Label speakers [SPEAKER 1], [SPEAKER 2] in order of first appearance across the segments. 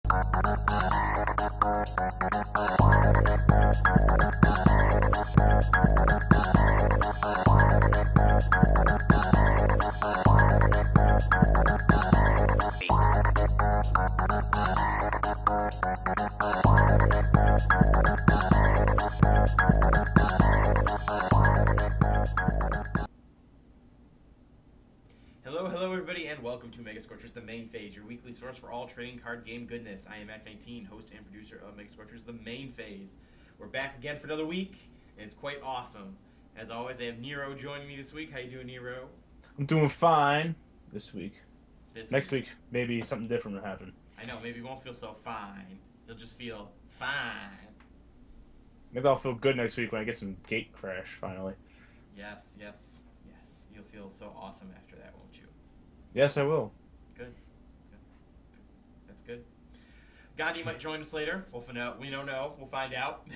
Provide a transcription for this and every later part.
[SPEAKER 1] Hello everybody, and welcome to Mega Scorchers, the main phase, your weekly source for all trading card game goodness. I am Mac19, host and producer of Mega Scorchers, the main phase. We're back again for another week, and it's quite awesome. As always, I have Nero joining me this week. How you doing, Nero?
[SPEAKER 2] I'm doing fine this week.
[SPEAKER 1] This
[SPEAKER 2] Next week, maybe something different will happen.
[SPEAKER 1] I know, maybe you won't feel so fine. You'll just feel fine.
[SPEAKER 2] Maybe I'll feel good next week when I get some gate crash finally.
[SPEAKER 1] Yes. You'll feel so awesome after that, won't you?
[SPEAKER 2] Yes, I will.
[SPEAKER 1] Good. That's good. Gandhi might join us later. We don't know. We'll find out.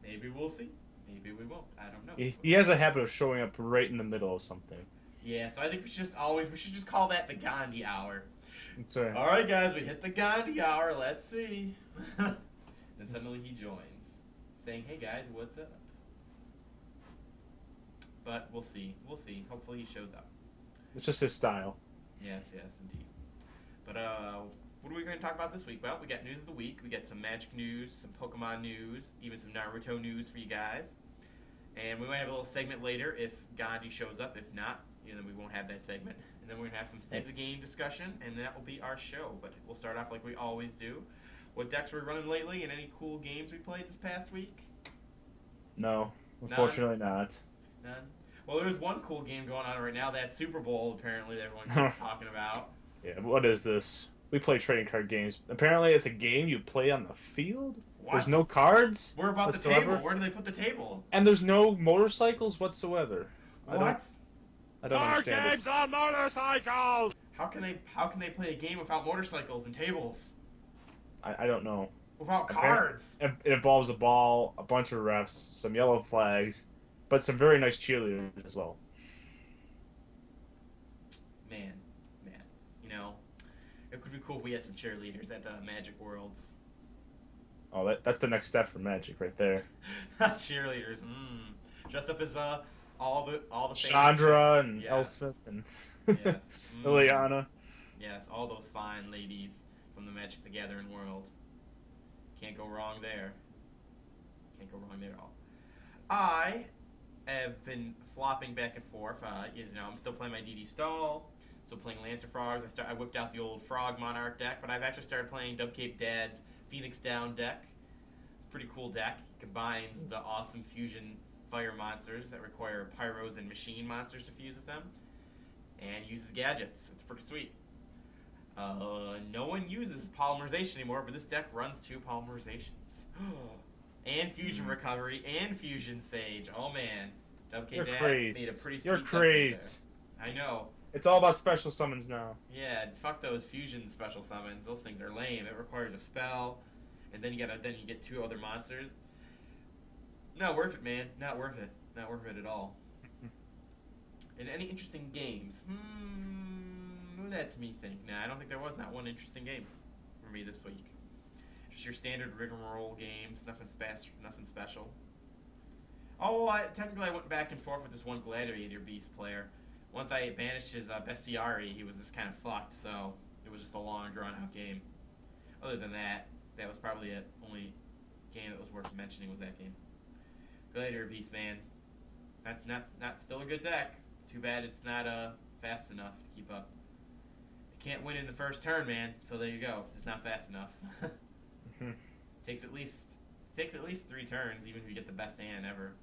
[SPEAKER 1] Maybe we'll see. Maybe we won't. I don't know.
[SPEAKER 2] He has a habit of showing up right in the middle of something.
[SPEAKER 1] Yeah, so I think we should just call that the Gandhi hour.
[SPEAKER 2] That's right.
[SPEAKER 1] All right, guys, we hit the Gandhi hour. Let's see. Then suddenly he joins, saying, "Hey guys, what's up?" But we'll see. Hopefully he shows up.
[SPEAKER 2] It's just his style.
[SPEAKER 1] Yes, indeed. But what are we going to talk about this week? Well, we got news of the week. We got some Magic news, some Pokemon news, even some Naruto news for you guys. And we might have a little segment later if Gandhi shows up. If not, then we won't have that segment. And then we're going to have some State of the Game discussion, and that will be our show. But we'll start off like we always do. What decks we're running lately, and any cool games we played this past week?
[SPEAKER 2] No, unfortunately not.
[SPEAKER 1] None? Well, there's one cool game going on right now. That Super Bowl, apparently, that everyone keeps talking about.
[SPEAKER 2] Yeah, what is this? We play trading card games. Apparently, it's a game you play on the field?
[SPEAKER 1] What?
[SPEAKER 2] There's no cards?
[SPEAKER 1] Where about
[SPEAKER 2] whatsoever?
[SPEAKER 1] the table? Where do they put the table?
[SPEAKER 2] And there's no motorcycles whatsoever.
[SPEAKER 1] What?
[SPEAKER 2] I don't understand
[SPEAKER 3] games on motorcycles!
[SPEAKER 1] How can they play a game without motorcycles and tables?
[SPEAKER 2] I don't know.
[SPEAKER 1] Without cards?
[SPEAKER 2] It involves a ball, a bunch of refs, some yellow flags, but some very nice cheerleaders as well.
[SPEAKER 1] Man. You know, it could be cool if we had some cheerleaders at the Magic Worlds.
[SPEAKER 2] Oh, that's the next step for Magic right there.
[SPEAKER 1] Cheerleaders, dressed up as all the
[SPEAKER 2] Chandra and
[SPEAKER 1] yes.
[SPEAKER 2] Elspeth and
[SPEAKER 1] Yes.
[SPEAKER 2] Liliana.
[SPEAKER 1] Yes, all those fine ladies from the Magic the Gathering world. Can't go wrong there. Can't go wrong there at all. I have been flopping back and forth. I'm still playing my DD Stall, still playing Lancer Frogs. I whipped out the old Frog Monarch deck, but I've actually started playing Dubcape Dad's Phoenix Down deck. It's a pretty cool deck. It combines the awesome fusion fire monsters that require pyros and machine monsters to fuse with them, and uses gadgets. It's pretty sweet. No one uses polymerization anymore, but this deck runs 2 polymerizations. And fusion recovery and fusion sage. Oh man,
[SPEAKER 2] You're
[SPEAKER 1] Dad
[SPEAKER 2] crazed.
[SPEAKER 1] made a pretty sweet
[SPEAKER 2] You're
[SPEAKER 1] deck
[SPEAKER 2] crazed.
[SPEAKER 1] there. I know.
[SPEAKER 2] It's all about special summons now.
[SPEAKER 1] Yeah, fuck those fusion special summons. Those things are lame. It requires a spell, and then you get 2 other monsters. Not worth it, man. Not worth it. Not worth it at all. And any interesting games? Let me think. Nah, I don't think there was not one interesting game for me this week. Just your standard rigmarole games. Nothing special. Oh, technically I went back and forth with this one Gladiator Beast player. Once I banished his Bestiari, he was just kind of fucked, so it was just a long, drawn-out game. Other than that, that was probably the only game that was worth mentioning was that game. Gladiator Beast, man. Not still a good deck. Too bad it's not fast enough to keep up. It can't win in the first turn, man, so there you go. It's not fast enough. Takes at least 3 turns, even if you get the best hand ever.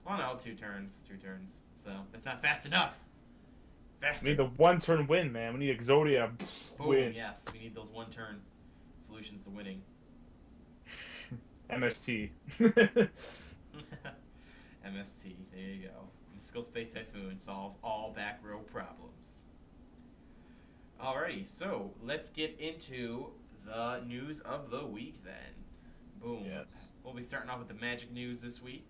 [SPEAKER 1] Well, no, 2 turns. So that's not fast enough. Faster.
[SPEAKER 2] We need the 1-turn win, man. We need Exodia.
[SPEAKER 1] Boom,
[SPEAKER 2] Win.
[SPEAKER 1] yes. We need those 1-turn solutions to winning.
[SPEAKER 2] MST.
[SPEAKER 1] MST, there you go. Mystical Space Typhoon solves all back row problems. Alrighty, so let's get into the news of the week then. Boom.
[SPEAKER 2] Yes.
[SPEAKER 1] We'll be starting off with the Magic news this week.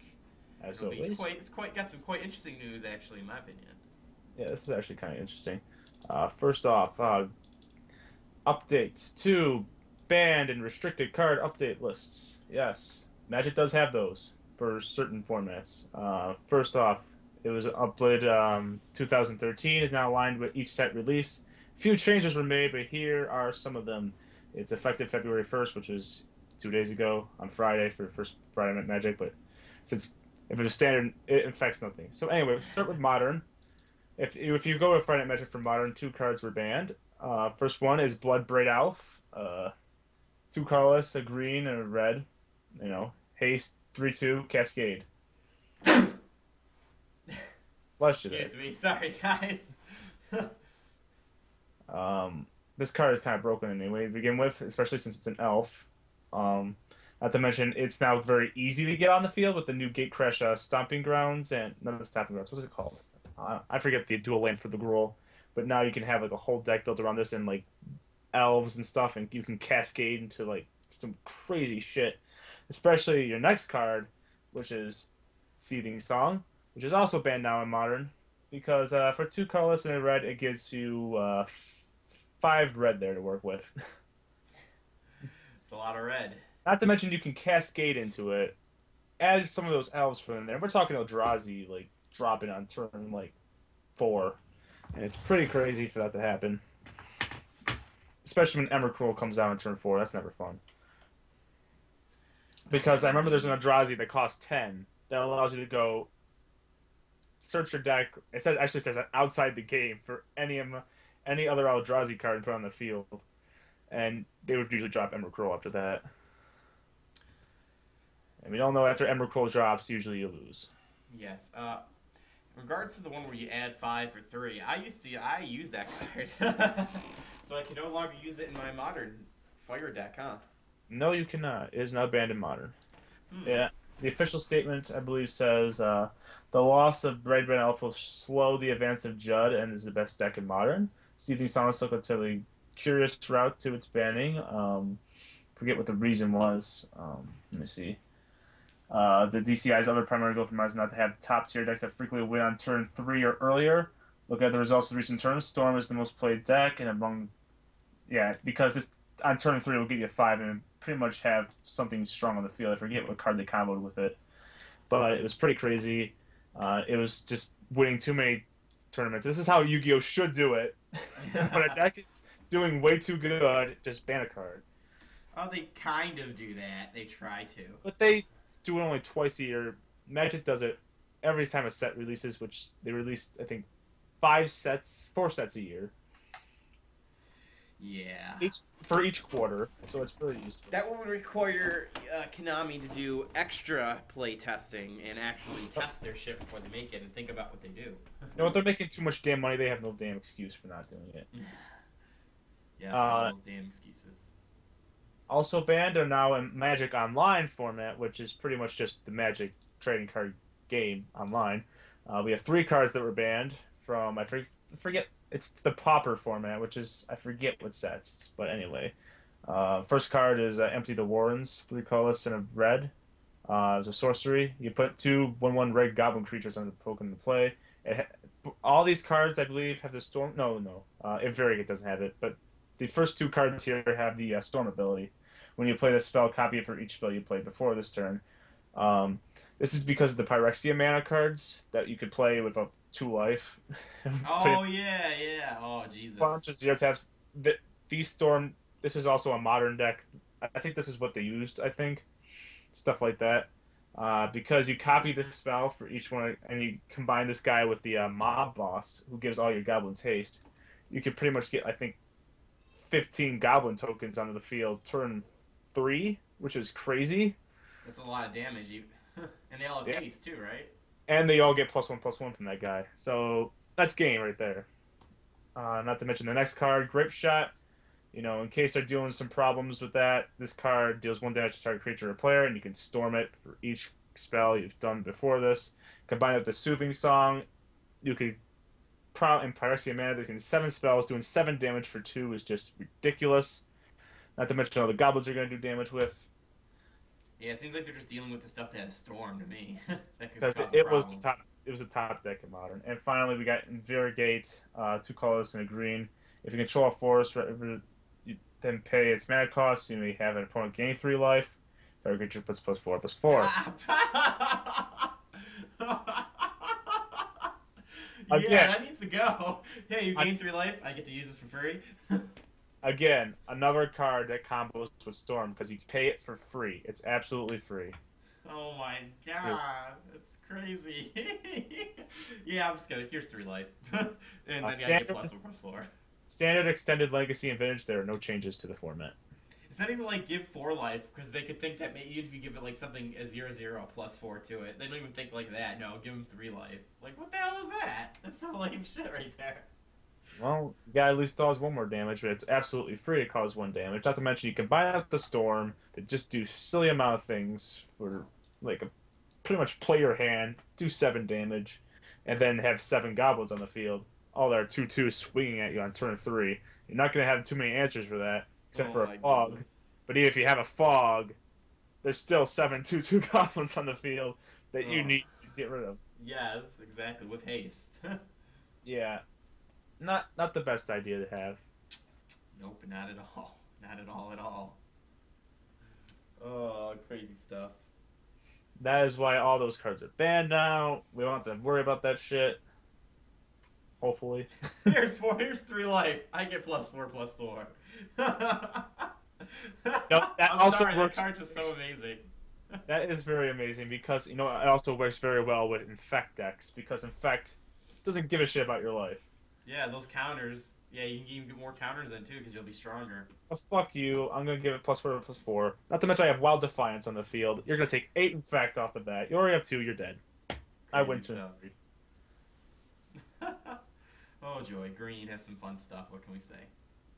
[SPEAKER 2] As
[SPEAKER 1] It'll be
[SPEAKER 2] always.
[SPEAKER 1] it's got some quite interesting news, actually, in my opinion.
[SPEAKER 2] Yeah, this is actually kind of interesting. First off, Updates to banned and restricted card update lists. Yes, Magic does have those for certain formats. First off, it was uploaded 2013. Is now aligned with each set release. Few changes were made, but here are some of them. It's effective February 1st, which was 2 days ago on Friday for the first Friday Night Magic. But since if it's a standard, it affects nothing. So anyway, let's start with Modern. If you go to Friday Night Magic for Modern, two cards were banned. First one is Bloodbraid Elf. Two colorless, a green and a red. You know, haste 3/2 Cascade. Bless you there.
[SPEAKER 1] Excuse me. Sorry, guys.
[SPEAKER 2] This card is kind of broken anyway to begin with, especially since it's an elf. Not to mention, it's now very easy to get on the field with the new Gatecrash Stomping Grounds and none of the Stomping Grounds. What's it called? I forget the dual land for the Gruul, but now you can have like a whole deck built around this and like elves and stuff, and you can cascade into like some crazy shit. Especially your next card, which is Seething Song, which is also banned now in Modern, because for two colorless and a red, it gives you 5 red there to work with.
[SPEAKER 1] It's a lot of red.
[SPEAKER 2] Not to mention you can cascade into it, add some of those elves from there. We're talking Eldrazi like dropping on turn like 4, and it's pretty crazy for that to happen. Especially when Emrakul comes out on turn 4, that's never fun. Because I remember there's an Eldrazi that costs 10 that allows you to go search your deck. Actually says outside the game for any other Eldrazi card and put on the field, and they would usually drop Emrakul after that. And we all know after Emrakul drops, usually you lose.
[SPEAKER 1] Yes. In regards to the one where you add 5 for 3, I use that card, so I can no longer use it in my Modern Fire deck, huh?
[SPEAKER 2] No, you cannot. It is now banned in Modern. Yeah. The official statement, I believe, says the loss of Bloodbraid Elf will slow the advance of Judd and is the best deck in Modern. Seething Song took a totally curious route to its banning. Forget what the reason was. Let me see. The DCI's other primary goal for Modern is not to have top-tier decks that frequently win on turn 3 or earlier. Look at the results of recent turns. Storm is the most played deck, and among... Yeah, because this on turn 3 will give you a 5 and pretty much have something strong on the field. I forget what card they comboed with it. But it was pretty crazy. It was just winning too many tournaments. This is how Yu-Gi-Oh! Should do it. When a deck is doing way too good, just ban a card.
[SPEAKER 1] Oh, they kind of do that. They try to.
[SPEAKER 2] But they do it only twice a year. Magic does it every time a set releases, which they released, I think, 4 sets a year.
[SPEAKER 1] Yeah.
[SPEAKER 2] For each quarter, so it's very useful.
[SPEAKER 1] That would require Konami to do extra play testing and actually test their shit before they make it and think about what they do.
[SPEAKER 2] You know, if they're making too much damn money, they have no damn excuse for not doing it.
[SPEAKER 1] Yeah, all those damn excuses.
[SPEAKER 2] Also banned are now in Magic Online format, which is pretty much just the Magic trading card game online. We have 3 cards that were banned from, I forget, it's the Pauper format, which is, I forget what sets, but anyway. First card is Empty the Warrens, 3 colorless and a red. It's a sorcery. You put 2 1/1 red goblin creatures on the token to play. All these cards, I believe, have the Storm. No. Invariant doesn't have it, but the first 2 cards here have the Storm ability. When you play the spell, copy it for each spell you played before this turn. This is because of the Pyrexia mana cards that you could play with a 2 life.
[SPEAKER 1] Oh, yeah. Oh, Jesus.
[SPEAKER 2] Bunch of 0 taps. These Storm... This is also a Modern deck. I think this is what they used, I think. Stuff like that. Because you copy this spell for each one, and you combine this guy with the Mob Boss, who gives all your goblins haste. You could pretty much get, I think, 15 goblin tokens onto the field turn 3, which is crazy.
[SPEAKER 1] That's a lot of damage. And they all have haste, too, right?
[SPEAKER 2] And they all get +1/+1 from that guy. So that's game right there. Not to mention the next card, Grape Shot. You know, in case they're dealing with some problems with that, this card deals 1 damage to target creature or player, and you can storm it for each spell you've done before this. Combine it with the Soothing Song. You could in Pyrexia mana, there's 7 spells, doing 7 damage for 2 is just ridiculous. Not to mention all the goblins are going to do damage with.
[SPEAKER 1] Yeah, it seems like they're just dealing with the stuff that has Storm to me.
[SPEAKER 2] Because it was the top deck in Modern. And finally, we got Invariate, 2 colors and a green. If you control a forest, then pay its mana cost. You may have an opponent gain 3 life. Target creature puts +4/+4.
[SPEAKER 1] Yeah, that needs to go. Hey, you gain 3 life. I get to use this for free.
[SPEAKER 2] Again, another card that combos with Storm because you pay it for free. It's absolutely free.
[SPEAKER 1] Oh my god, that's crazy. Yeah, I'm just gonna. Here's 3 life, and then I get +4/+4.
[SPEAKER 2] Standard, Extended, Legacy, and Vintage. There are no changes to the format.
[SPEAKER 1] It's not even like give 4 life because they could think that maybe if you give it like something a 0/0 +4 to it, they don't even think like that. No, give them 3 life. Like what the hell is that? That's some lame shit right there.
[SPEAKER 2] Well, the guy at least does 1 more damage, but it's absolutely free to cause 1 damage. Not to mention you can buy out the Storm to just do silly amount of things for like pretty much play your hand, do 7 damage, and then have 7 goblins on the field. All that are 2/2 swinging at you on turn 3. You're not going to have too many answers for that, except for a fog. Goodness. But even if you have a fog, there's still 7 2/2 goblins on the field that you need to get rid of.
[SPEAKER 1] Yes, exactly, with haste.
[SPEAKER 2] Yeah. Not the best idea to have.
[SPEAKER 1] Nope, not at all. Not at all at all. Oh, crazy stuff.
[SPEAKER 2] That is why all those cards are banned now. We don't have to worry about that shit. Hopefully.
[SPEAKER 1] Here's 3 life. I get +4/+4.
[SPEAKER 2] That
[SPEAKER 1] I'm
[SPEAKER 2] also
[SPEAKER 1] sorry,
[SPEAKER 2] works.
[SPEAKER 1] that card's just so amazing.
[SPEAKER 2] That is very amazing because it also works very well with Infect decks because Infect doesn't give a shit about your life.
[SPEAKER 1] Yeah, those counters. Yeah, you can even get more counters in too because you'll be stronger.
[SPEAKER 2] Oh, fuck you! I'm gonna give it +4/+4. Not to mention I have Wild Defiance on the field. You're gonna take 8 Infect off the bat. You already have 2. You're dead.
[SPEAKER 1] Crazy
[SPEAKER 2] I win turn 3.
[SPEAKER 1] Oh joy, green has some fun stuff. What can we say?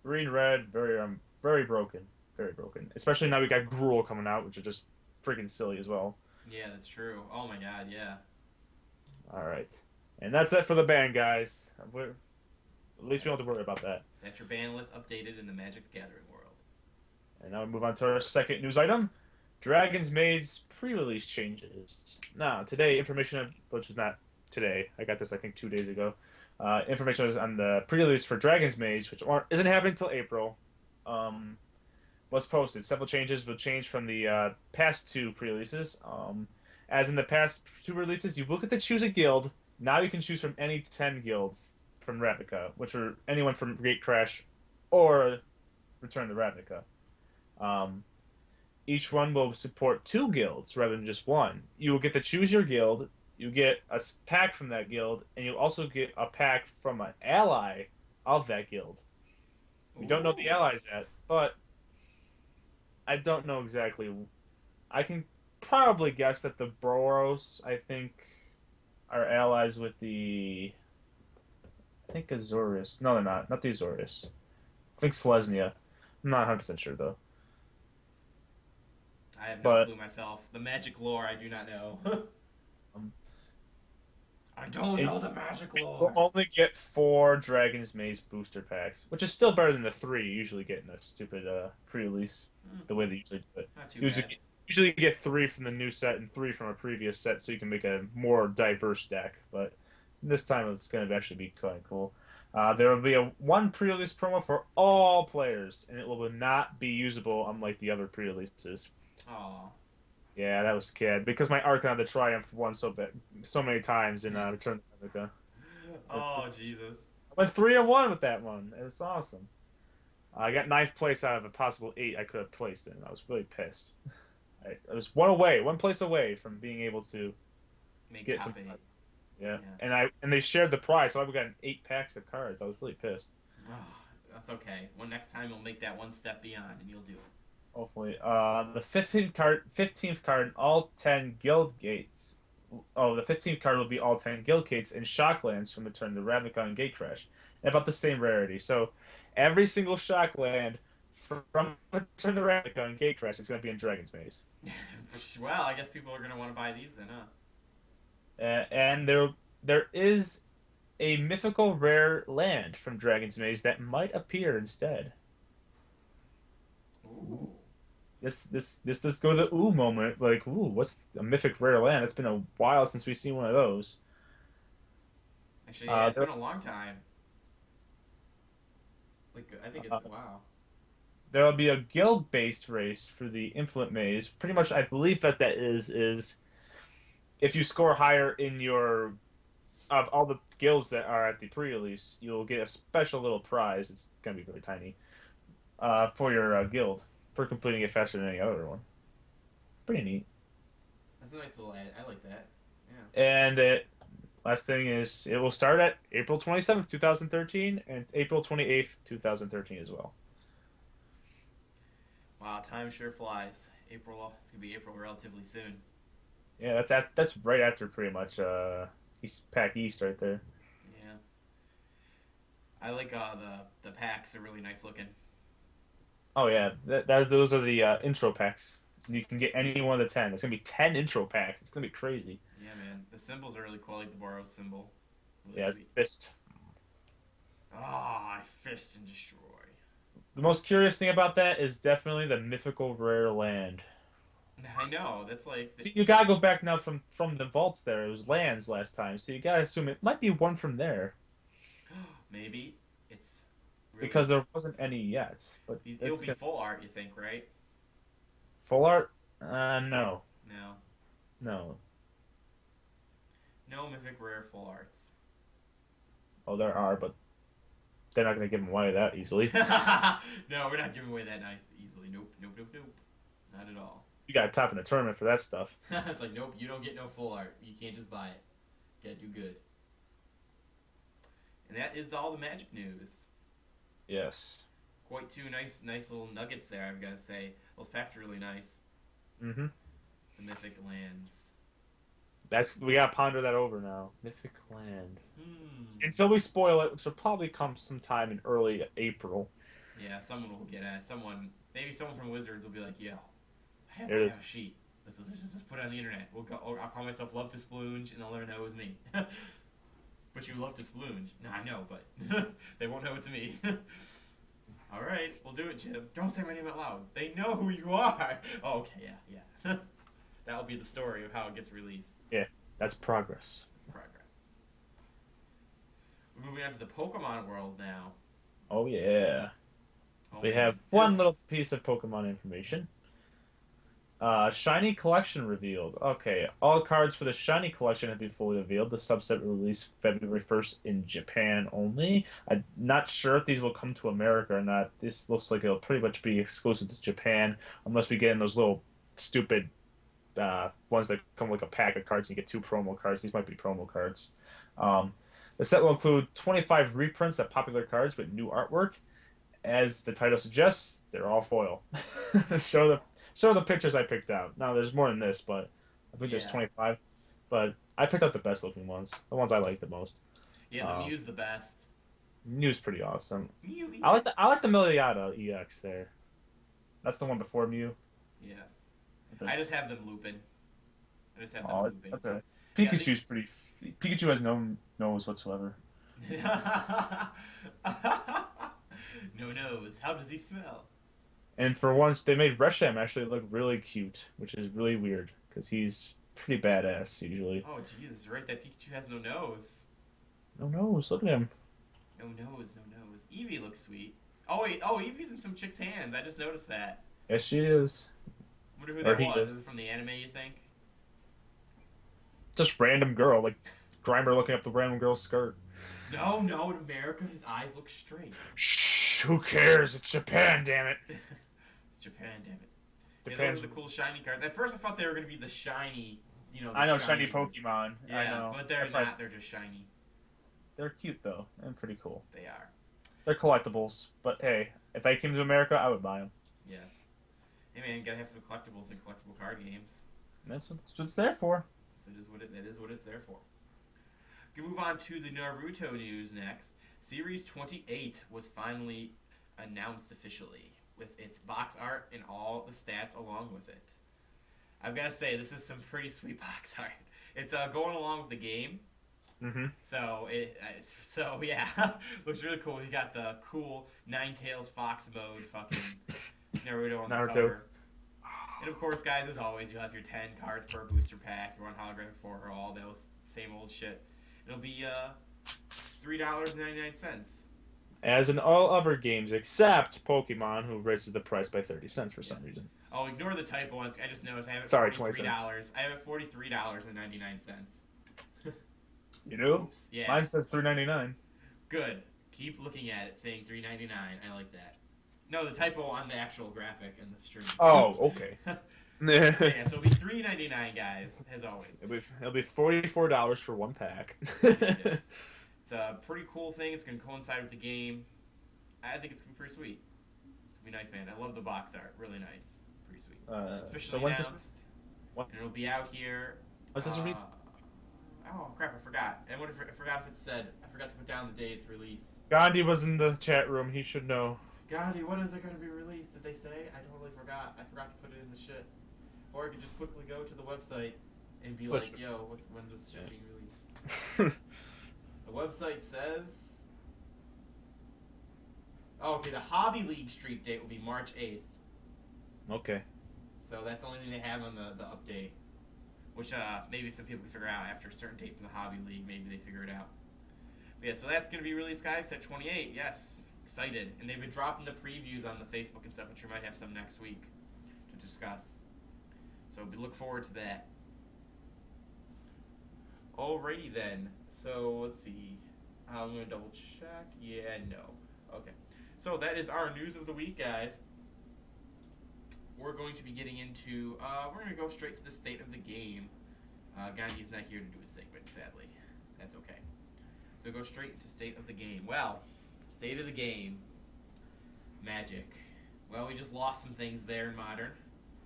[SPEAKER 2] Green, red, very broken, very broken. Especially now we got Gruul coming out, which is just freaking silly as well.
[SPEAKER 1] Yeah, that's true. Oh my god, yeah.
[SPEAKER 2] All right, and that's it for the ban, guys. At least we don't have to worry about that.
[SPEAKER 1] That's your ban list updated in the Magic the Gathering world.
[SPEAKER 2] And now we move on to our second news item. Dragon's Maid's pre-release changes. Now, today, information, which is not today, I got this I think 2 days ago. Information was on the pre-release for Dragon's Maid, which isn't happening until April. Was posted. Several changes will change from the past 2 pre-releases. As in the past 2 releases, you will get to choose a guild. Now you can choose from any 10 guilds from Ravnica, which are anyone from Gatecrash or Return to Ravnica. Each one will support 2 guilds rather than just 1. You will get to choose your guild. You get a pack from that guild, and you also get a pack from an ally of that guild. We don't know the allies yet, but I don't know exactly. I can probably guess that the Boros, I think, are allies with the... I think Azorius. No, they're not. Not the Azorius. I think Selesnya. I'm not 100% sure, though.
[SPEAKER 1] I have no clue myself. The magic lore, I do not know. I don't know the magic lore.
[SPEAKER 2] We'll only get 4 Dragon's Maze booster packs, which is still better than the 3 you usually get in a stupid pre-release, the way they usually do it.
[SPEAKER 1] Not too
[SPEAKER 2] bad. Usually you get 3 from the new set and 3 from a previous set, so you can make a more diverse deck, but this time it's going to actually be kind of cool. There will be one pre-release promo for all players, and it will not be usable unlike the other pre-releases.
[SPEAKER 1] Aww.
[SPEAKER 2] Yeah, that was sad because my Archon of the Triumph won so many times in Return to Ravnica.
[SPEAKER 1] Oh Jesus!
[SPEAKER 2] I went 3-1 with that one. It was awesome. I got 9th place out of a possible 8 I could have placed in. I was really pissed. I was one place away from being able to get some. Yeah, and they shared the prize, so I've gotten 8 packs of cards. I was really pissed.
[SPEAKER 1] Oh, that's okay. Well, next time you'll make that one step beyond, and you'll do it.
[SPEAKER 2] Hopefully. The 15th card, all 10 guild gates. Oh, the 15th card will be all 10 guild gates and Shocklands from Return to Ravnica and Gatecrash. And about the same rarity. So, every single Shockland from Return to Ravnica and Gatecrash is going to be in Dragon's Maze.
[SPEAKER 1] Well, I guess people are going to want to buy these then, huh?
[SPEAKER 2] And there is a mythical rare land from Dragon's Maze that might appear instead.
[SPEAKER 1] Ooh.
[SPEAKER 2] This does go to the ooh moment. Like, ooh, what's a mythic rare land? It's been a while since we've seen one of those.
[SPEAKER 1] Actually, yeah, it's been a long time. Like, I think it's wow.
[SPEAKER 2] there will be a guild-based race for the Infinite Maze. Pretty much, I believe that is if you score higher in your of all the guilds that are at the pre-release, you'll get a special little prize. It's gonna be really tiny for your guild for completing it faster than any other one. Pretty neat.
[SPEAKER 1] That's a nice little ad. I like that. Yeah.
[SPEAKER 2] And last thing is, it will start at April 27th, 2013, and April 28th, 2013 as well.
[SPEAKER 1] Wow, time sure flies. April. It's gonna be April relatively soon.
[SPEAKER 2] Yeah, that's right after pretty much East Pack East right there.
[SPEAKER 1] Yeah. I like the packs are really nice looking.
[SPEAKER 2] Oh yeah, those are the intro packs. You can get any one of the 10. It's gonna be 10 intro packs. It's gonna be crazy.
[SPEAKER 1] Yeah, man. The symbols are really cool. I like the Boros symbol. Really
[SPEAKER 2] Yeah, it's
[SPEAKER 1] sweet.
[SPEAKER 2] fist.
[SPEAKER 1] Ah, I fist and destroy.
[SPEAKER 2] The most curious thing about that is definitely the mythical rare land.
[SPEAKER 1] I know. That's like
[SPEAKER 2] See, you gotta go back now from the vaults there. It was lands last time, so you gotta assume it might be one from there
[SPEAKER 1] maybe it's really,
[SPEAKER 2] because there wasn't any yet. But
[SPEAKER 1] it'll
[SPEAKER 2] that's
[SPEAKER 1] be
[SPEAKER 2] gonna-
[SPEAKER 1] full art. You think, right?
[SPEAKER 2] full art? No,
[SPEAKER 1] No,
[SPEAKER 2] no.
[SPEAKER 1] no mythic rare full arts.
[SPEAKER 2] Oh, there are, but they're not gonna give them away that easily.
[SPEAKER 1] No, we're not giving away that knife easily. Nope, nope, nope, nope. Not at all.
[SPEAKER 2] You gotta top in the tournament for that stuff.
[SPEAKER 1] It's like, nope, you don't get no full art. You can't just buy it. You gotta do good. And that is all the Magic news.
[SPEAKER 2] Yes.
[SPEAKER 1] Quite two nice little nuggets there, I've gotta say. Those packs are really nice.
[SPEAKER 2] Mm-hmm.
[SPEAKER 1] The Mythic Lands.
[SPEAKER 2] We gotta ponder that over now. Mythic land.
[SPEAKER 1] Hmm.
[SPEAKER 2] Until we spoil it, which will probably come sometime in early April.
[SPEAKER 1] Yeah, someone will get at it. Maybe someone from Wizards will be like, yo, I have
[SPEAKER 2] There it
[SPEAKER 1] a
[SPEAKER 2] is.
[SPEAKER 1] sheet. Let's just put it on the internet. I'll call myself Love to Splooge, and they'll never know it was me. But you love to splooge. No, I know, but they won't know it's me. All right, we'll do it, Jim. Don't say my name out loud. They know who you are. Oh, okay, yeah. That'll be the story of how it gets released.
[SPEAKER 2] Yeah, that's progress.
[SPEAKER 1] Progress. We're moving on to the Pokemon world now.
[SPEAKER 2] Oh yeah.
[SPEAKER 1] Oh,
[SPEAKER 2] We
[SPEAKER 1] man.
[SPEAKER 2] have one little piece of Pokemon information. Shiny Collection revealed. Okay, all cards for the Shiny Collection have been fully revealed. The subset will release February 1st in Japan only. I'm not sure if these will come to America or not. This looks like it'll pretty much be exclusive to Japan, unless we get in those little stupid ones that come like a pack of cards and you get 2 promo cards. These might be promo cards. The set will include 25 reprints of popular cards with new artwork. As the title suggests, they're all foil. Show the pictures I picked out. Now there's more than this, but I think there's
[SPEAKER 1] Yeah.
[SPEAKER 2] 25. But I picked out the best looking ones, the ones I like the most.
[SPEAKER 1] Yeah, the Mew's the best.
[SPEAKER 2] Mew's pretty awesome.
[SPEAKER 1] Mew.
[SPEAKER 2] I like the Miliata EX there. That's the one before Mew.
[SPEAKER 1] Yes. I just have them looping.
[SPEAKER 2] Oh,
[SPEAKER 1] looping.
[SPEAKER 2] that's a
[SPEAKER 1] Yeah,
[SPEAKER 2] Pikachu's pretty. Pikachu has no nose whatsoever.
[SPEAKER 1] No nose. How does he smell?
[SPEAKER 2] And for once, they made Resham actually look really cute, which is really weird because he's pretty badass usually.
[SPEAKER 1] Oh, Jesus, right? That Pikachu has no nose.
[SPEAKER 2] No nose. Look at him.
[SPEAKER 1] No nose, no nose. Eevee looks sweet. Oh, wait. Oh, Eevee's in some chick's hands. I just noticed that.
[SPEAKER 2] Yes, she is.
[SPEAKER 1] Wonder who
[SPEAKER 2] Or
[SPEAKER 1] that
[SPEAKER 2] he
[SPEAKER 1] was.
[SPEAKER 2] is.
[SPEAKER 1] Is it from the anime, you think?
[SPEAKER 2] Just random girl, like Grimer looking up the random girl's skirt.
[SPEAKER 1] No, in America, his eyes look straight.
[SPEAKER 2] Shh, who cares? It's Japan, damn it.
[SPEAKER 1] It's Japan, damn it. Yeah,
[SPEAKER 2] Japan's.
[SPEAKER 1] those are the cool shiny cards. At first, I thought they were going to be the shiny, the
[SPEAKER 2] I know shiny Pokemon.
[SPEAKER 1] Yeah,
[SPEAKER 2] I know.
[SPEAKER 1] but they're
[SPEAKER 2] That's
[SPEAKER 1] not.
[SPEAKER 2] why-
[SPEAKER 1] They're just shiny.
[SPEAKER 2] They're cute though, and pretty cool.
[SPEAKER 1] They are.
[SPEAKER 2] They're collectibles, but hey, if they came to America, I would buy them.
[SPEAKER 1] Yes. Hey man, you gotta have some collectibles in collectible card games.
[SPEAKER 2] That's what it's there for.
[SPEAKER 1] So that is what it's there for. We can move on to the Naruto news next. Series 28 was finally announced officially with its box art and all the stats along with it. I've got to say, this is some pretty sweet box art. It's going along with the game.
[SPEAKER 2] Mm-hmm.
[SPEAKER 1] So yeah, looks really cool. You got the cool Ninetales Fox mode fucking Naruto on the
[SPEAKER 2] Naruto.
[SPEAKER 1] cover. And of course, guys, as always, you'll have your 10 cards per booster pack. You're on holographic for her, all those same old shit. It'll be $3.99.
[SPEAKER 2] As in all other games except Pokemon, who raises the price by 30 cents for some
[SPEAKER 1] Yes.
[SPEAKER 2] reason.
[SPEAKER 1] Oh, ignore the typo ones. I just noticed I have it
[SPEAKER 2] Sorry,
[SPEAKER 1] $43. I have it $43.99.
[SPEAKER 2] You know?
[SPEAKER 1] Oops. Yeah.
[SPEAKER 2] Mine says $3.99.
[SPEAKER 1] Good. Keep looking at it saying $3.99. I like that. No, the typo on the actual graphic and the stream.
[SPEAKER 2] Oh, okay.
[SPEAKER 1] Yeah, so it'll be $3.99, guys, as always.
[SPEAKER 2] It'll be $44 for one pack.
[SPEAKER 1] It's a pretty cool thing. It's going to coincide with the game. I think it's going to be pretty sweet. It's going to be nice, man. I love the box art. Really nice. Pretty sweet. It's officially announced. And it'll be out here.
[SPEAKER 2] What's this read?
[SPEAKER 1] Oh, crap, I forgot. I forgot if it said. I forgot to put down the day it's released.
[SPEAKER 2] Gandhi was in the chat room. He should know.
[SPEAKER 1] Gandhi, when is it going to be released? Did they say? I totally forgot. I forgot to put it in the shit. Or I could just quickly go to the website and be like, yo, when's this shit being released? The website says... Oh, okay, the Hobby League street date will be March 8th.
[SPEAKER 2] Okay.
[SPEAKER 1] So that's the only thing they have on the update. Which maybe some people can figure out after a certain date from the Hobby League. Maybe they figure it out. But yeah, so that's going to be released, guys, at 28. Yes, excited. And they've been dropping the previews on the Facebook and stuff, which we might have some next week to discuss. So we look forward to that. Alrighty then. So let's see. I'm going to double check. Yeah, no. Okay. So that is our news of the week, guys. We're going to be getting into, we're going to go straight to the state of the game. Gandhi's not here to do a segment, sadly. That's okay. So go straight into state of the game. Well, state of the game. Magic. Well, we just lost some things there in Modern.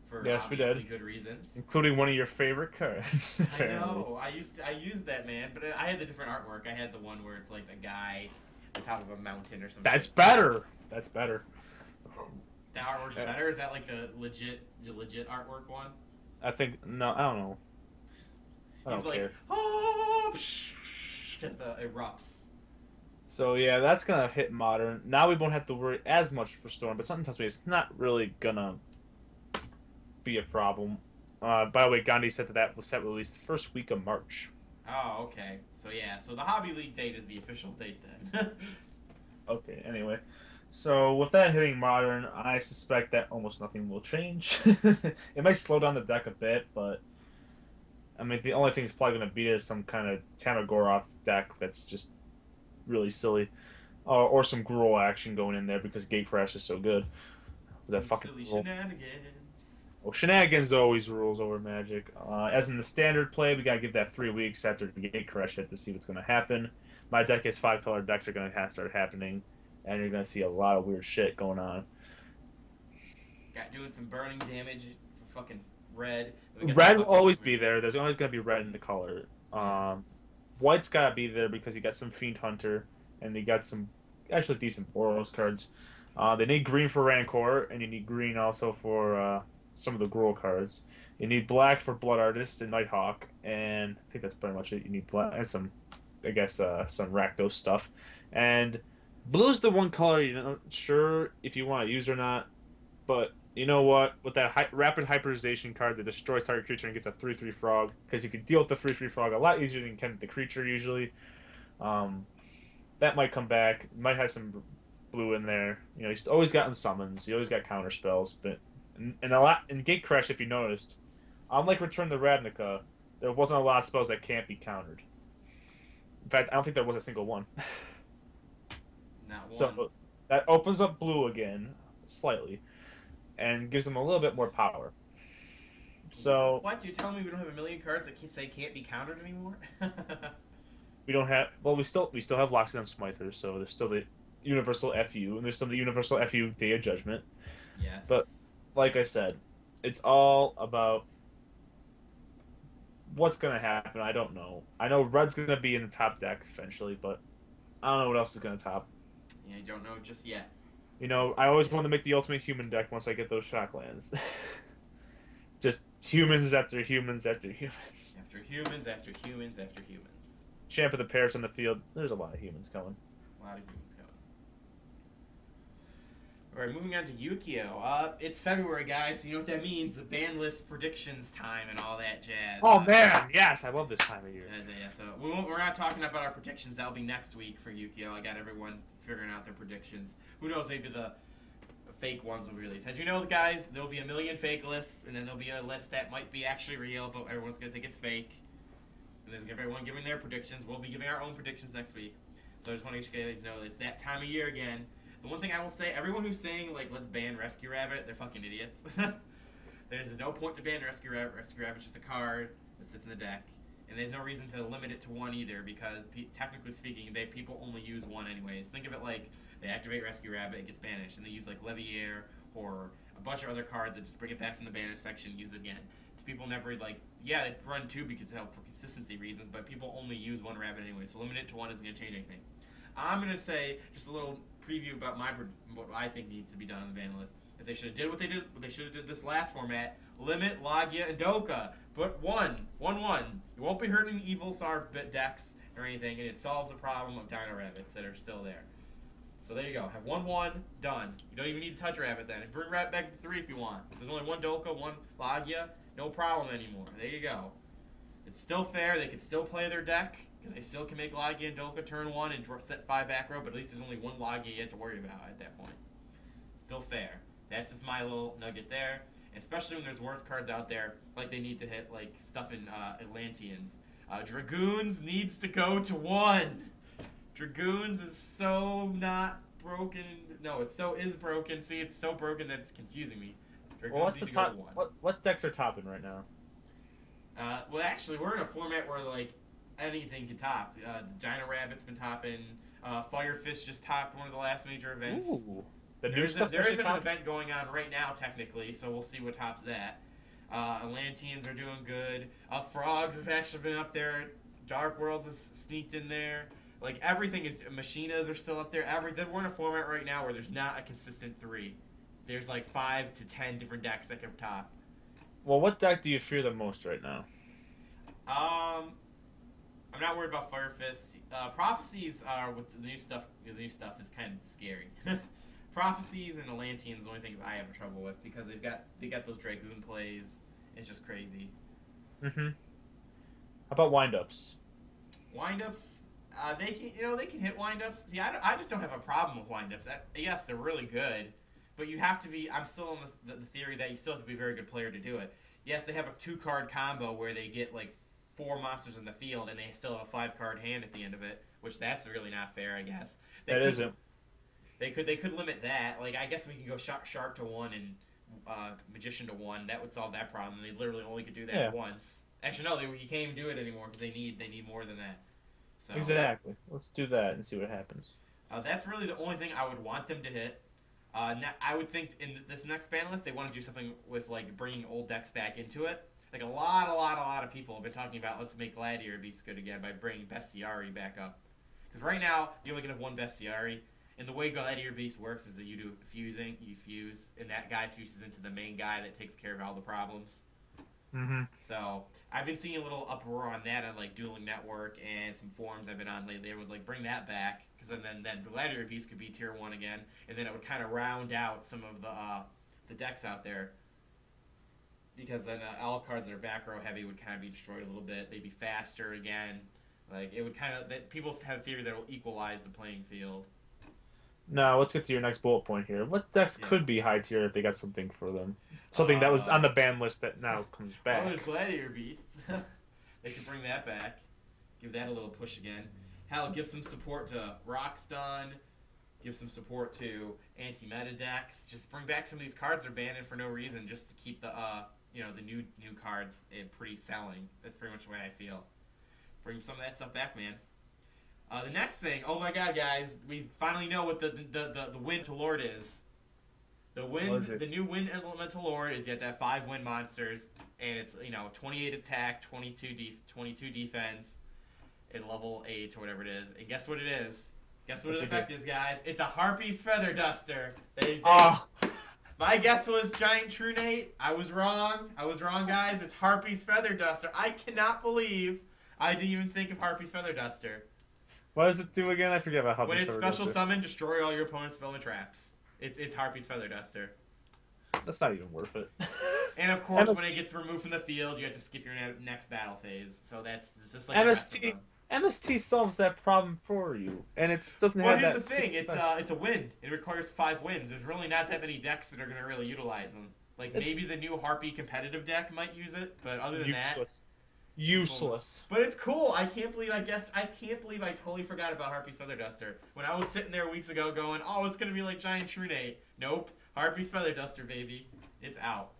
[SPEAKER 1] For
[SPEAKER 2] yes,
[SPEAKER 1] obviously
[SPEAKER 2] we did.
[SPEAKER 1] Good reasons.
[SPEAKER 2] Including one of your favorite cards.
[SPEAKER 1] I know. I used that, man. But I had the different artwork. I had the one where it's like a guy on top of a mountain or something.
[SPEAKER 2] That's better. That's better.
[SPEAKER 1] The artwork's better? Is that like the legit artwork one?
[SPEAKER 2] I think, no, I don't know. I don't care.
[SPEAKER 1] Oh, just erupts.
[SPEAKER 2] So yeah, that's gonna hit Modern. Now we won't have to worry as much for Storm, but something tells me it's not really gonna be a problem. By the way, Gandhi said that was set release the first week of March.
[SPEAKER 1] Oh, okay. So yeah, so the Hobby League date is the official date then.
[SPEAKER 2] Okay, anyway. So with that hitting Modern, I suspect that almost nothing will change. It might slow down the deck a bit, but I mean the only thing it's probably gonna beat is some kind of Tamagoroth deck that's just really silly. Or some Gruul action going in there because Gatecrash is so good. That fucking
[SPEAKER 1] silly shenanigans.
[SPEAKER 2] Well, Shenanigans always rules over Magic. As in the standard play, we gotta give that 3 weeks after the Gatecrash hit to see what's gonna happen. My deck is 5-color decks are gonna start happening, and you're gonna see a lot of weird shit going on.
[SPEAKER 1] Got doing some burning damage for fucking red.
[SPEAKER 2] Red will always be there. There's always gonna be red in the color. White's gotta be there because you got some Fiend Hunter, and you got some actually decent Boros cards. They need green for Rancor, and you need green also for some of the Gruul cards. You need black for Blood Artist and Nighthawk, and I think that's pretty much it. You need black and some, I guess, some Rakdos stuff. And blue's the one color you're not sure if you want to use or not, but you know what? With that rapid hyperization card that destroys target creature and gets a 3/3 frog, because you can deal with the 3/3 frog a lot easier than you can with the creature usually. That might come back. Might have some blue in there. You know, he's always gotten summons. You always got counter spells, but and a lot in Gatecrash, if you noticed, unlike Return to Ravnica, there wasn't a lot of spells that can't be countered. In fact, I don't think there was a single one.
[SPEAKER 1] Not one.
[SPEAKER 2] So that opens up blue again slightly, and gives them a little bit more power. So
[SPEAKER 1] what? You're telling me we don't have a million cards that can't be countered anymore?
[SPEAKER 2] we don't have. Well, we still have Loxodon Smiter, so there's still the Universal FU, and there's still the Universal FU Day of Judgment.
[SPEAKER 1] Yes.
[SPEAKER 2] But like I said, it's all about what's gonna happen. I don't know. I know Red's gonna be in the top deck eventually, but I don't know what else is gonna top.
[SPEAKER 1] Yeah, I don't know just yet.
[SPEAKER 2] You know, I always want to make the ultimate human deck once I get those shocklands. Just humans after humans after humans.
[SPEAKER 1] After humans after humans after humans.
[SPEAKER 2] Champ of the pairs on the field. There's a lot of humans coming.
[SPEAKER 1] A lot of humans Alright, moving on to Yu-Gi-Oh! It's February, guys, so you know what that means. The ban list predictions time and all that jazz.
[SPEAKER 2] Oh, man! Yes, I love this time of year.
[SPEAKER 1] Yeah, so we're not talking about our predictions. That'll be next week for Yu-Gi-Oh! I got everyone figuring out their predictions. Who knows, maybe the fake ones will be released. As you know, guys, there'll be a million fake lists, and then there'll be a list that might be actually real, but everyone's going to think it's fake. And there's everyone giving their predictions. We'll be giving our own predictions next week. So I just want to let you know it's that time of year again. The one thing I will say, everyone who's saying, like, let's ban Rescue Rabbit, they're fucking idiots. There's no point to ban Rescue Rabbit. Rescue Rabbit's just a card that sits in the deck. And there's no reason to limit it to one either, because technically speaking, people only use one anyways. Think of it like they activate Rescue Rabbit, it gets banished, and they use, like, Leviair or a bunch of other cards that just bring it back from the banished section and use it again. So people never, like, yeah, they run two because it helps for consistency reasons, but people only use one rabbit anyway, so limit it to one isn't going to change anything. I'm going to say just a little preview about what I think needs to be done on the ban list. If they should have did what they should have did this last format, limit Logia and Doka. But one. You won't be hurting evil Sar decks or anything, and it solves the problem of Dino Rabbits that are still there. So there you go. Have 1-1, done. You don't even need to touch Rabbit then. And bring Rabbit back to 3 if you want. If there's only one Doka, one Logia, no problem anymore. There you go. It's still fair. They can still play their deck, because they still can make Logia and Doka turn 1 and set 5 back row, but at least there's only one Logia you have to worry about at that point. Still fair. That's just my little nugget there. And especially when there's worse cards out there, like they need to hit, like stuff in Atlanteans. Dragoons needs to go to 1. Dragoons is so not broken. No, it so is broken. See, it's so broken that it's confusing me. Dragoons
[SPEAKER 2] Well, what's the
[SPEAKER 1] need to go
[SPEAKER 2] top?
[SPEAKER 1] to 1.
[SPEAKER 2] What decks are topping right now?
[SPEAKER 1] Well, actually, we're in a format where, like, anything can top. Dino Rabbit's been topping. Firefish just topped one of the last major events.
[SPEAKER 2] Ooh, the new
[SPEAKER 1] There
[SPEAKER 2] stuff.
[SPEAKER 1] is an event going on right now, technically, so we'll see what tops that. Atlanteans are doing good. Frogs have actually been up there. Dark Worlds has sneaked in there. Like, everything is... Machinas are still up there. We're in a format right now where there's not a consistent 3. There's, like, 5 to 10 different decks that can top.
[SPEAKER 2] Well, what deck do you fear the most right now?
[SPEAKER 1] I'm not worried about Firefist. Prophecies are with the new stuff. The new stuff is kind of scary. Prophecies and Atlanteans are the only things I have trouble with because they got those Dragoon plays. It's just crazy.
[SPEAKER 2] Mm-hmm. How about windups?
[SPEAKER 1] Windups, they can hit windups. See, I just don't have a problem with windups. Yes, they're really good, but you have to be. I'm still on the theory that you still have to be a very good player to do it. Yes, they have a 2-card combo where they get like 4 monsters in the field and they still have a 5-card hand at the end of it, which that's really not fair, I guess.
[SPEAKER 2] That isn't.
[SPEAKER 1] They could limit that. Like, I guess we can go Shark to 1 and Magician to 1. That would solve that problem. They literally only could do that once. Actually, no, you can't even do it anymore because they need more than that. So
[SPEAKER 2] exactly. Let's do that and see what happens.
[SPEAKER 1] That's really the only thing I would want them to hit. I would think in this next ban list they want to do something with like bringing old decks back into it. Like a lot of people have been talking about let's make Gladiator Beast good again by bringing Bestiari back up. Because right now you only can have one Bestiari, and the way Gladiator Beast works is that you do fusing, you fuse, and that guy fuses into the main guy that takes care of all the problems.
[SPEAKER 2] Mm-hmm.
[SPEAKER 1] So I've been seeing a little uproar on that on like Dueling Network and some forums I've been on lately. Everyone's like, bring that back, because then Gladiator Beast could be tier 1 again, and then it would kind of round out some of the decks out there. Because then all cards that are back row heavy would kind of be destroyed a little bit. They'd be faster again. Like it would kind of people have a theory that it will equalize the playing field.
[SPEAKER 2] Now let's get to your next bullet point here. What decks could be high tier if they got something for them? Something that was on the ban list that now comes back.
[SPEAKER 1] Oh, there's Gladiator Beasts. They could bring that back. Give that a little push again. Hell, give some support to Rockstun. Give some support to anti-meta decks. Just bring back some of these cards that are banned for no reason, just to keep the the new cards pretty selling. That's pretty much the way I feel. Bring some of that stuff back, man. The next thing, oh my god, guys, we finally know what the Wind to Lord is. The new Wind Elemental Lord is you have to have 5 wind monsters, and it's 28 attack, 22 defense, and level 8 or whatever it is. And guess what it is? Guess what the effect is, guys? It's a Harpy's Feather Duster. My guess was Giant Trunate. I was wrong. Guys. It's Harpy's Feather Duster. I cannot believe I didn't even think of Harpy's Feather Duster.
[SPEAKER 2] What does it do again? I forget about Harpy's
[SPEAKER 1] When it's
[SPEAKER 2] Feather
[SPEAKER 1] special
[SPEAKER 2] Duster.
[SPEAKER 1] summon, destroy all your opponent's spell and traps. It's Harpy's Feather Duster.
[SPEAKER 2] That's not even worth it.
[SPEAKER 1] And of course,
[SPEAKER 2] MST
[SPEAKER 1] when it gets removed from the field, you have to skip your next battle phase. So it's just like the rest of
[SPEAKER 2] MST
[SPEAKER 1] them.
[SPEAKER 2] MST solves that problem for you, and it doesn't
[SPEAKER 1] Well,
[SPEAKER 2] have
[SPEAKER 1] here's
[SPEAKER 2] that.
[SPEAKER 1] the thing. It's a wind. It requires 5 wins. There's really not that many decks that are going to really utilize them. Like,
[SPEAKER 2] It's-
[SPEAKER 1] maybe the new Harpy competitive deck might use it, but other than that...
[SPEAKER 2] Useless.
[SPEAKER 1] But it's cool. I can't believe I totally forgot about Harpy's Feather Duster. When I was sitting there weeks ago going, oh, it's going to be like Giant Trunate. Nope. Harpy's Feather Duster, baby. It's out.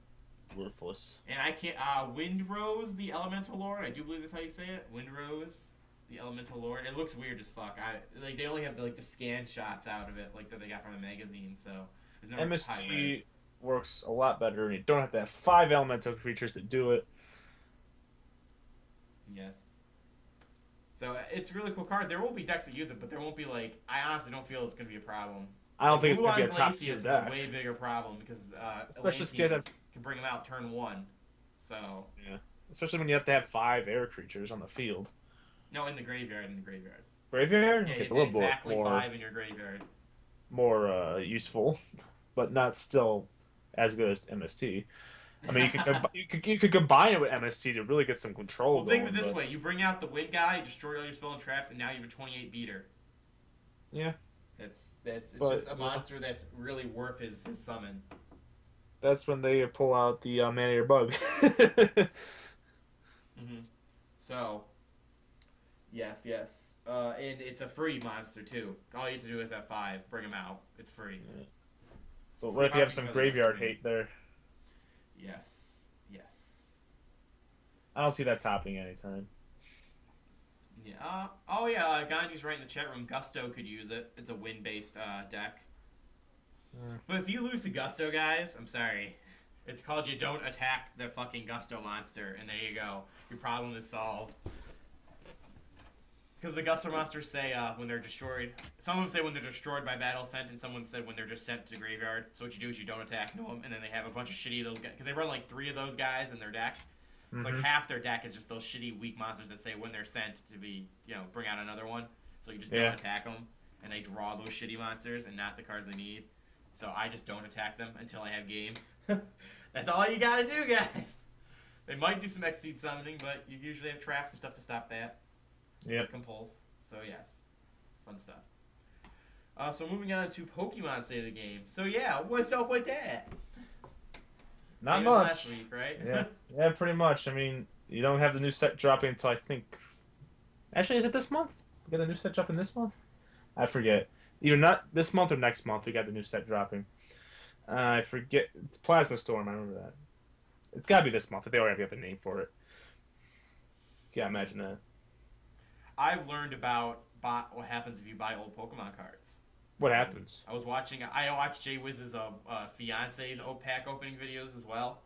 [SPEAKER 2] Worthless.
[SPEAKER 1] And I can't... Windrose, the Elemental Lord. I do believe that's how you say it. Windrose, the Elemental Lord. It looks weird as fuck. They only have the scan shots out of it, like that they got from the magazine, so... There's no high
[SPEAKER 2] MST
[SPEAKER 1] res.
[SPEAKER 2] works a lot better, and you don't have to have 5 elemental creatures to do it.
[SPEAKER 1] Yes. So it's a really cool card. There will be decks that use it, but there won't be I honestly don't feel it's going to be a problem.
[SPEAKER 2] I don't think it's going to be a
[SPEAKER 1] Mulan
[SPEAKER 2] top
[SPEAKER 1] Glacius
[SPEAKER 2] tier
[SPEAKER 1] is
[SPEAKER 2] deck.
[SPEAKER 1] a way bigger problem because
[SPEAKER 2] Especially
[SPEAKER 1] Atlanteans
[SPEAKER 2] instead of-
[SPEAKER 1] can bring them out turn 1. So
[SPEAKER 2] Yeah. Especially when you have to have 5 air creatures on the field.
[SPEAKER 1] no, in the graveyard.
[SPEAKER 2] Graveyard?
[SPEAKER 1] Yeah,
[SPEAKER 2] Okay,
[SPEAKER 1] it's
[SPEAKER 2] a little
[SPEAKER 1] exactly
[SPEAKER 2] more
[SPEAKER 1] 5 in your graveyard.
[SPEAKER 2] useful, but not still as good as MST. I mean, you could combine it with MST to really get some control.
[SPEAKER 1] Well, think of
[SPEAKER 2] going,
[SPEAKER 1] it this
[SPEAKER 2] but-
[SPEAKER 1] way: you bring out the wind guy, destroy all your spell and traps, and now you have a 28 beater.
[SPEAKER 2] Yeah.
[SPEAKER 1] It's
[SPEAKER 2] But,
[SPEAKER 1] just a monster that's really worth his summon.
[SPEAKER 2] That's when they pull out the man-eater bug.
[SPEAKER 1] Mm-hmm. So, yes. And it's a free monster, too. All you have to do is have 5. Bring him out. It's free.
[SPEAKER 2] Yeah. So what if you have some graveyard hate there?
[SPEAKER 1] Yes.
[SPEAKER 2] I don't see that topping anytime.
[SPEAKER 1] Yeah. Gandhi's right in the chat room. Gusto could use it. It's a win-based deck. But if you lose to Gusto, guys, I'm sorry. It's called you don't attack the fucking Gusto monster, and there you go. Your problem is solved. Because the Gusto monsters say when they're destroyed. Some of them say when they're destroyed by battle sent, and someone said when they're just sent to the graveyard. So what you do is you don't attack them, and then they have a bunch of shitty of those guys. Because they run 3 of those guys in their deck. It's half their deck is just those shitty weak monsters that say when they're sent to be, bring out another one. So you just don't attack them, and they draw those shitty monsters and not the cards they need. So I just don't attack them until I have game. That's all you gotta do, guys. They might do some Exceed summoning, but you usually have traps and stuff to stop that.
[SPEAKER 2] Yep.
[SPEAKER 1] Compulse. So yes, fun stuff. So moving on to Pokemon State of the Game. So yeah, what's up with that?
[SPEAKER 2] Not
[SPEAKER 1] Same as
[SPEAKER 2] much.
[SPEAKER 1] last week, right?
[SPEAKER 2] Yeah, pretty much. I mean, you don't have the new set dropping until I think. Actually, is it this month? We got the new set dropping this month? I forget. Either not this month or next month. We got the new set dropping. I forget. It's Plasma Storm. I remember that. It's got to be this month. If they already have a name for it. Yeah, imagine that.
[SPEAKER 1] I've learned about what happens if you buy old Pokemon cards.
[SPEAKER 2] What happens?
[SPEAKER 1] I watched Jay Wiz's fiance's pack opening videos as well.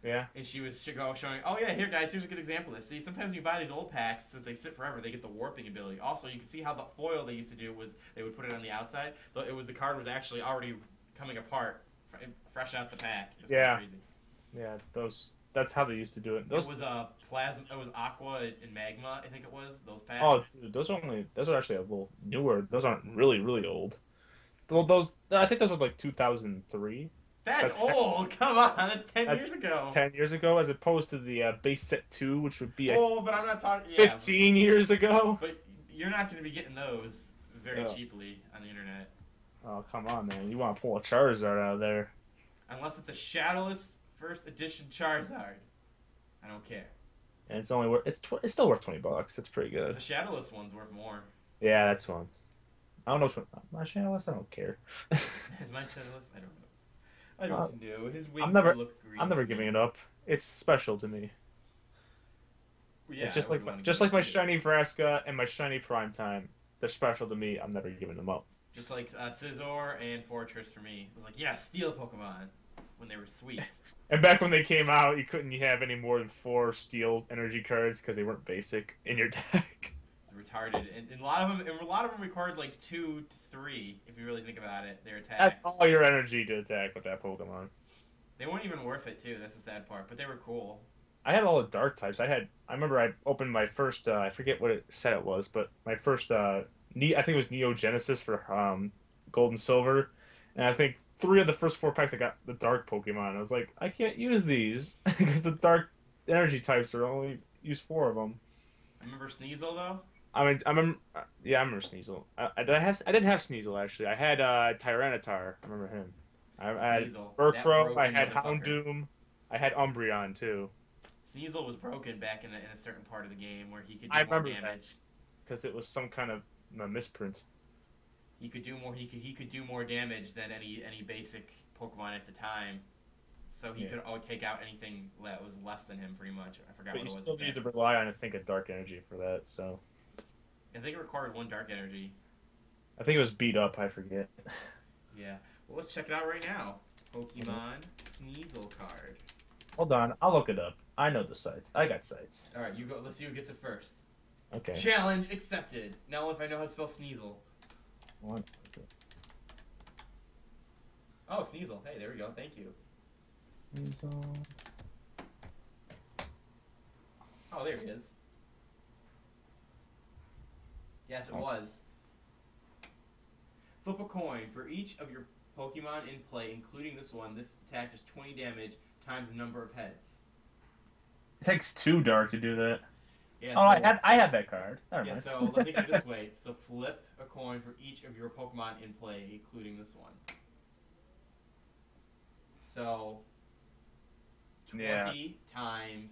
[SPEAKER 2] Yeah.
[SPEAKER 1] And she was showing, oh yeah, here guys, here's a good example of this. See, sometimes when you buy these old packs, since they sit forever, they get the warping ability. Also, you can see how the foil they used to do was they would put it on the outside. The card was actually already coming apart, fresh out the pack. It was
[SPEAKER 2] Yeah.
[SPEAKER 1] crazy.
[SPEAKER 2] Yeah, that's how they used to do it.
[SPEAKER 1] It was plasma. It was aqua and magma. I think it was those packs.
[SPEAKER 2] Oh, dude, those are actually a little newer. Those aren't really old. Well, I think those are 2003.
[SPEAKER 1] That's
[SPEAKER 2] that's
[SPEAKER 1] old. Come on, that's 10 years ago.
[SPEAKER 2] 10 years ago, as opposed to the base set 2, which would be
[SPEAKER 1] Oh, but I'm not talking. Yeah,
[SPEAKER 2] 15 years ago.
[SPEAKER 1] But you're not going to be getting those very
[SPEAKER 2] Yeah.
[SPEAKER 1] cheaply on the internet.
[SPEAKER 2] Oh, come on, man. You want to pull a Charizard out of there.
[SPEAKER 1] Unless it's a Shadowless first edition Charizard. I don't care.
[SPEAKER 2] And it's only worth, it's still worth $20. That's pretty
[SPEAKER 1] The
[SPEAKER 2] good.
[SPEAKER 1] Shadowless one's worth more.
[SPEAKER 2] Yeah, that's one. I don't know which one. My Shadowless, I don't care.
[SPEAKER 1] Is mine Shadowless? I don't know. I don't know. His wings
[SPEAKER 2] never-
[SPEAKER 1] look green.
[SPEAKER 2] I'm never giving it up. It's special to me.
[SPEAKER 1] Yeah,
[SPEAKER 2] It's just
[SPEAKER 1] I
[SPEAKER 2] like
[SPEAKER 1] wouldn't
[SPEAKER 2] just
[SPEAKER 1] wanna
[SPEAKER 2] like my
[SPEAKER 1] give it up.
[SPEAKER 2] shiny Vraska and my shiny Primetime. They're special to me. I'm never giving them up.
[SPEAKER 1] Just like Scizor and Fortress for me. It was like, yeah, steal Pokemon when they were sweet.
[SPEAKER 2] And back when they came out, you couldn't have any more than 4 steel energy cards because they weren't basic in your deck.
[SPEAKER 1] Retarded, and a lot of them required 2 to 3. If you really think about it, their attacks.
[SPEAKER 2] That's all your energy to attack with that Pokemon.
[SPEAKER 1] They weren't even worth it too. That's the sad part. But they were cool.
[SPEAKER 2] I had all the dark types. I remember I opened my first. I forget what set it was, but my first. I think it was Neo Genesis for Gold and Silver, and I think 3 of the first 4 packs I got the dark Pokemon. I was like, I can't use these because the dark energy types are only use 4 of them.
[SPEAKER 1] Remember Sneasel though?
[SPEAKER 2] I mean, I remember. Yeah, I remember Sneasel. I did have Sneasel actually. I had Tyranitar. I remember him. I had
[SPEAKER 1] Sneasel.
[SPEAKER 2] Murkrow. I
[SPEAKER 1] That
[SPEAKER 2] had
[SPEAKER 1] broken motherfucker.
[SPEAKER 2] Houndoom. I had Umbreon too.
[SPEAKER 1] Sneasel was broken back in a certain part of the game where he could do
[SPEAKER 2] I
[SPEAKER 1] more
[SPEAKER 2] remember
[SPEAKER 1] damage.
[SPEAKER 2] because it was some kind of misprint.
[SPEAKER 1] He could do more. He could do more damage than any basic Pokemon at the time. So he could take out anything that was less than him, pretty much. I forgot
[SPEAKER 2] But
[SPEAKER 1] what
[SPEAKER 2] you
[SPEAKER 1] it was.
[SPEAKER 2] still need to rely on, I think, a dark energy for that. So
[SPEAKER 1] I think it required 1 dark energy.
[SPEAKER 2] I think it was beat up. I forget.
[SPEAKER 1] Yeah. Well, let's check it out right now. Pokemon Sneasel card.
[SPEAKER 2] Hold on, I'll look it up. I know the sites. I got sites.
[SPEAKER 1] All right, you go. Let's see who gets it first.
[SPEAKER 2] Okay.
[SPEAKER 1] Challenge accepted. Now, if I know how to spell Sneasel.
[SPEAKER 2] One.
[SPEAKER 1] Oh, Sneasel. Hey, there we go. Thank you.
[SPEAKER 2] Sneasel.
[SPEAKER 1] Oh, there it is. Yes, it was. Flip a coin. For each of your Pokemon in play, including this one, this attack does 20 damage times the number of heads.
[SPEAKER 2] It takes 2 dark to do that.
[SPEAKER 1] Yeah,
[SPEAKER 2] Oh,
[SPEAKER 1] so,
[SPEAKER 2] I had that card. Never
[SPEAKER 1] yeah,
[SPEAKER 2] mind.
[SPEAKER 1] so let's think of it this way. So flip a coin for each of your Pokemon in play, including this one. So 20 times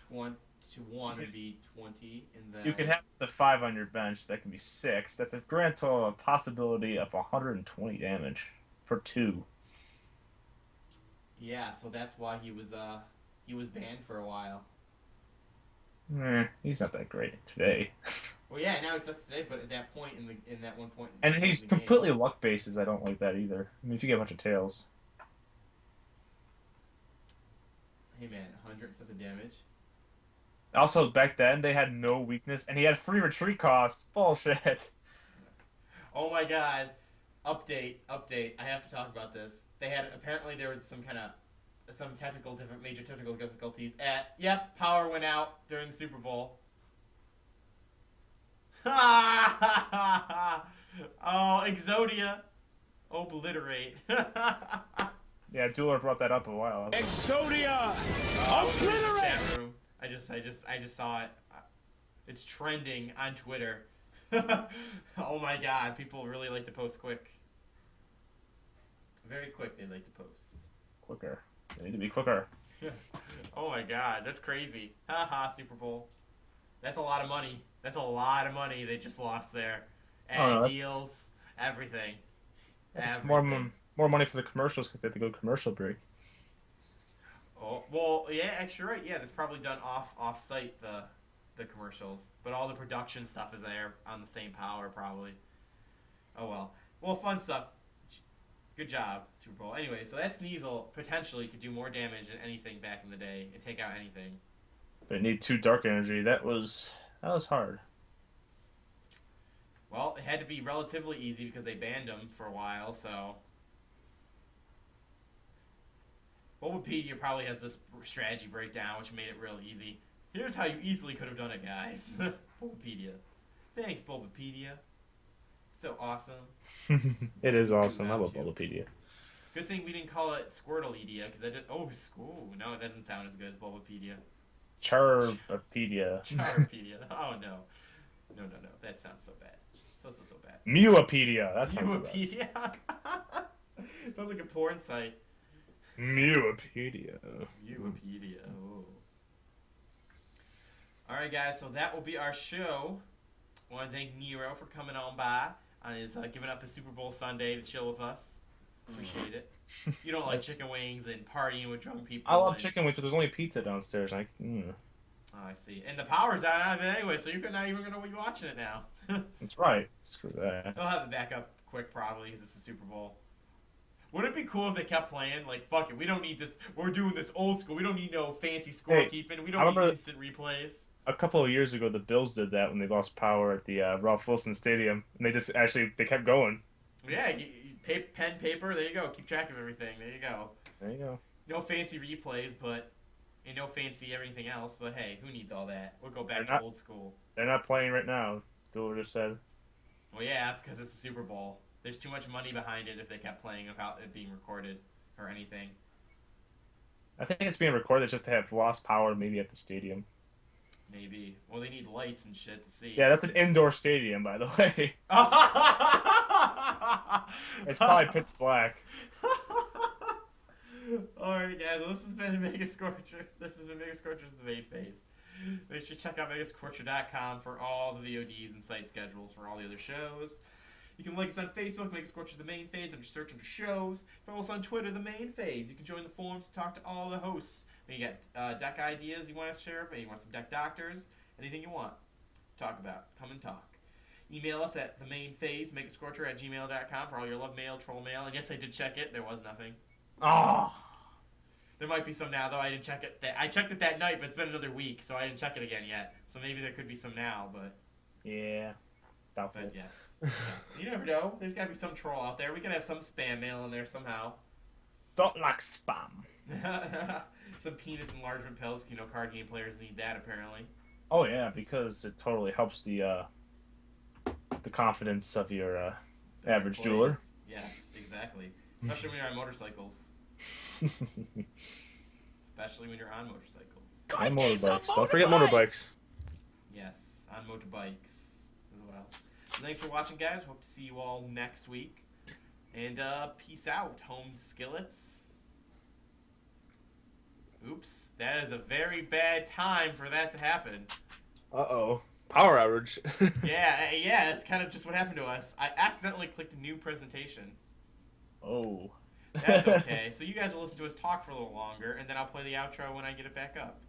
[SPEAKER 1] 20 to 1 would be 20, and then
[SPEAKER 2] You could have the 5 on your bench. That can be 6. That's a grand total of possibility of 120 damage for 2.
[SPEAKER 1] yeah. So that's why he was banned for a while.
[SPEAKER 2] He's not that great today.
[SPEAKER 1] Well, yeah, now he sucks today, but at that point in that one point,
[SPEAKER 2] And
[SPEAKER 1] in
[SPEAKER 2] he's
[SPEAKER 1] the game-
[SPEAKER 2] completely luck bases. I don't like that either. I mean, if you get a bunch of tails.
[SPEAKER 1] Hey man, 100 something damage.
[SPEAKER 2] Also, back then they had no weakness, and he had free retreat cost. Bullshit.
[SPEAKER 1] Oh my god! Update. I have to talk about this. They had apparently there was some major technical difficulties at. Yep, power went out during the Super Bowl. Oh, Exodia, obliterate.
[SPEAKER 2] Yeah, Jeweler brought that up a while.
[SPEAKER 3] Exodia!
[SPEAKER 1] Obliterate! Chat room. I just saw it. It's trending on Twitter. Oh my god, people really like to post quick. Very quick, they like to post.
[SPEAKER 2] Quicker. They need to be quicker.
[SPEAKER 1] Oh my god, that's crazy. Haha, Super Bowl. That's a lot of money. That's a lot of money they just lost there. And deals, everything.
[SPEAKER 2] That's more money for the commercials because they have to go to commercial break.
[SPEAKER 1] Oh, well, yeah, actually right. Yeah, that's probably done off site the commercials, but all the production stuff is there on the same power probably. Oh well. Well, fun stuff. Good job, Super Bowl. Anyway, so that Sneasel potentially could do more damage than anything back in the day and take out anything.
[SPEAKER 2] But it need 2 dark energy. That was hard.
[SPEAKER 1] Well, it had to be relatively easy because they banned him for a while, so. Bulbapedia probably has this strategy breakdown, which made it real easy. Here's how you easily could have done it, guys. Bulbapedia. Thanks, Bulbapedia. So awesome.
[SPEAKER 2] It is awesome. I love Bulbapedia.
[SPEAKER 1] Good thing we didn't call it Squirtlepedia, because I did. Oh, school. No, it doesn't sound as good as Bulbapedia.
[SPEAKER 2] Charpedia.
[SPEAKER 1] Charpedia. Oh no. No. That sounds so bad. So bad.
[SPEAKER 2] Mewapedia. That sounds
[SPEAKER 1] Mewapedia. Sounds like a porn site.
[SPEAKER 2] Mewapedia.
[SPEAKER 1] Mewapedia. Oh. Alright guys, so that will be our show. I want to thank Nero for coming on by on his giving up his Super Bowl Sunday to chill with us. Appreciate it. You don't like chicken wings and partying with drunk people.
[SPEAKER 2] I love chicken wings, but there's only pizza downstairs.
[SPEAKER 1] Oh, I see. And the power's out of it anyway, so you're not even going to be watching it now.
[SPEAKER 2] That's right. Screw that.
[SPEAKER 1] They'll have it back up quick probably because it's the Super Bowl. Wouldn't it be cool if they kept playing? Like, fuck it, we don't need this. We're doing this old school. We don't need no fancy scorekeeping. We don't need instant replays.
[SPEAKER 2] A couple of years ago, the Bills did that when they lost power at the Ralph Wilson Stadium, and they kept going.
[SPEAKER 1] Yeah, pen, paper. There you go. Keep track of everything. There you go.
[SPEAKER 2] There you go.
[SPEAKER 1] No fancy replays, and no fancy everything else. But hey, who needs all that? We'll go back to old school.
[SPEAKER 2] They're not playing right now. Diller just said.
[SPEAKER 1] Well, yeah, because it's the Super Bowl. There's too much money behind it if they kept playing without it being recorded or anything.
[SPEAKER 2] I think it's being recorded just to have lost power maybe at the stadium.
[SPEAKER 1] Maybe. Well, they need lights and shit to see.
[SPEAKER 2] Yeah, that's an indoor stadium, by the way. It's probably pitch black.
[SPEAKER 1] Alright, guys, well, this has been Mega Scorcher. This has been Mega Scorcher's The Main Phase. Make sure to check out megascorcher.com for all the VODs and site schedules for all the other shows. You can like us on Facebook, Mega Scorcher's The Main Phase, and just search under shows. Follow us on Twitter, The Main Phase. You can join the forums to talk to all the hosts. Maybe you got deck ideas you want us to share, maybe you want some deck doctors, anything you want to talk about. Come and talk. Email us at themainphase, megascorcher@gmail.com for all your love mail, troll mail. And yes, I did check it. There was nothing.
[SPEAKER 2] Oh.
[SPEAKER 1] There might be some now, though. I didn't check it. I checked it that night, but it's been another week, so I didn't check it again yet. So maybe there could be some now, but...
[SPEAKER 2] Yeah. Doubtful.
[SPEAKER 1] But yes. You never know. There's got to be some troll out there. We could have some spam mail in there somehow.
[SPEAKER 2] Don't like spam.
[SPEAKER 1] Some penis enlargement pills. You know, card game players need that, apparently.
[SPEAKER 2] Oh, yeah, because it totally helps the confidence of your average jeweler.
[SPEAKER 1] Yes, exactly. Especially when you're on motorcycles. Especially when you're on motorcycles.
[SPEAKER 2] And motorbikes. Don't forget motorbikes.
[SPEAKER 1] Yes, on motorbikes as well. So thanks for watching, guys. Hope to see you all next week. And peace out, home skillets. Oops, that is a very bad time for that to happen.
[SPEAKER 2] Uh-oh. Power outage.
[SPEAKER 1] Yeah, that's kind of just what happened to us. I accidentally clicked a new presentation.
[SPEAKER 2] Oh.
[SPEAKER 1] That's okay. So you guys will listen to us talk for a little longer, and then I'll play the outro when I get it back up.